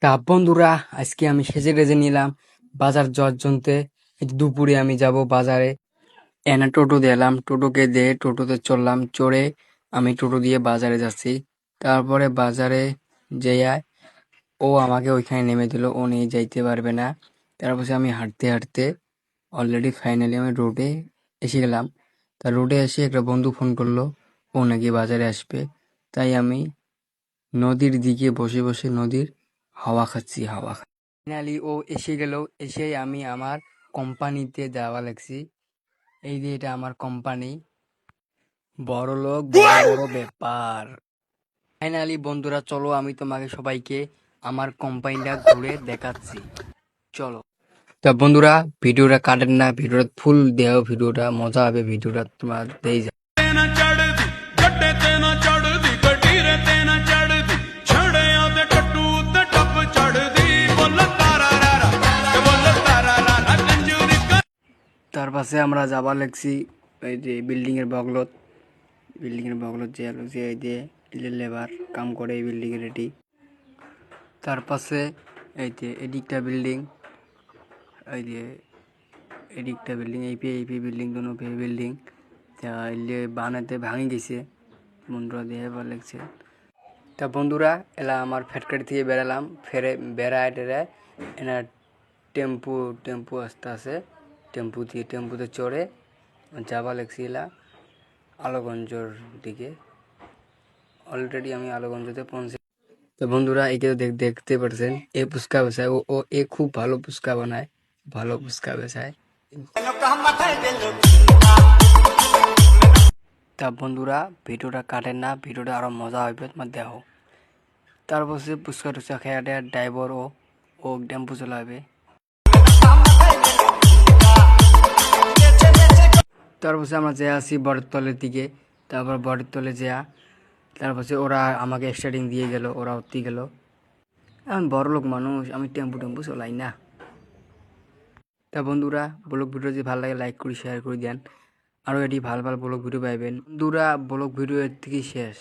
তা বন্ধুরা, আজকে আমি সেজে টেজে নিলাম বাজার যাওয়ার জন্যে। এই যে দুপুরে আমি যাব বাজারে। এনে টোটো দিলাম, টোটোকে দিয়ে টোটোতে চললাম, চড়ে আমি টোটো দিয়ে বাজারে যাচ্ছি। তারপরে বাজারে যেয়ে ও আমাকে ওইখানে নেমে দিল, ও নিয়ে যাইতে পারবে না। তারপরে আমি হাঁটতে হাঁটতে অলরেডি ফাইনালি আমি রোডে এসে গেলাম। তা রোডে এসে একটা বন্ধু ফোন করলো, ও নাকি বাজারে আসবে। তাই আমি নদীর দিকে বসে বসে নদীর হাওয়া খাচ্ছি, ফাইনালি ও এসে গেল। এসে আমি আমার কোম্পানিতে যাওয়া লাগছি। এই যে এটা আমার কোম্পানি, বড় লোক বড় বড় ব্যাপার। ফাইনালি বন্ধুরা, চলো আমি তোমাকে সবাইকে আমার কোম্পানিটা ঘুরে দেখাচ্ছি, চলো। তা বন্ধুরা, ভিডিওটা কাটেন না, ভিডিওটা ফুল দেও, ভিডিওটা মজা হবে, ভিডিওটা তোমার দেই যাও। ਨਾ ਚੜਦੀ ਜੱਡੇ ਤੇ ਨਾ ਚੜਦੀ ਕਟੀਰੇ ਤੇ ਨਾ ਚੜਦੀ ਛੜਿਆਂ ਦੇ ਟੱਟੂ ਤੇ ਟੱਪ ਚੜਦੀ ਬੋਲ ਤਾਰਾ ਰਾਰਾ ਤੇ ਬੋਲ ਤਾਰਾ ਰਾਰਾ ਕੰਜੂਰੀ তার পাশে আমরা যাবার লাগছি এই যে বিল্ডিং এর বগলত যে আলো যে এই যে লেবার কাম করে এই বিল্ডিং এর এটি। তার পাশে এই যে এদিকটা বিল্ডিং, এই যে এদিকটা বিল্ডিং, এই বিল্ডিং দুনো বিল্ডিং তা এলে বানাতে ভাঙি গেছে, বন্ধুরা দিয়ে ভালো লাগছে। তা বন্ধুরা, এলা আমার ফ্যাক্টরি থেকে বেরালাম, ফেরে বেড়ায় টেরায় এনা টেম্পু আসতে আছে, টেম্পুতে চড়ে যাবা লাগছি এলা আলোগঞ্জর দিকে। অলরেডি আমি আলোগঞ্জতে পৌঁছে। তো বন্ধুরা, একে তো দেখতে পাচ্ছেন, এ ফুচকা বেচায়, ও এ খুব ভালো ফুচকা বানায়, ভালো ফুচকা বেচায়। তা বন্ধুরা, ভিডিওটা কাটেন না, ভিডিওটা আরো মজা হবে, তোমার দেখো। তারপর সে ফুচকা টুচকা খেয়ে ড্রাইভার ও টেম্পু চালাবে। তারপর আমরা যে আসি বটতলের দিকে, তারপর বটতলে যেয়া তারপর ওরা আমাকে স্টার্টিং দিয়ে গেল, ওরা উঠতে গেল। আমি বড়লোক মানুষ, আমি টেম্পু চলাই না। তা বন্ধুরা, ব্লগ ভিডিও যদি ভালো লাগে লাইক করে শেয়ার করে দেন, আরও এটি ভালো ব্লগ ভিডিও পাইবেন। বন্ধুরা, ব্লগ ভিডিও এর থেকে শেষ।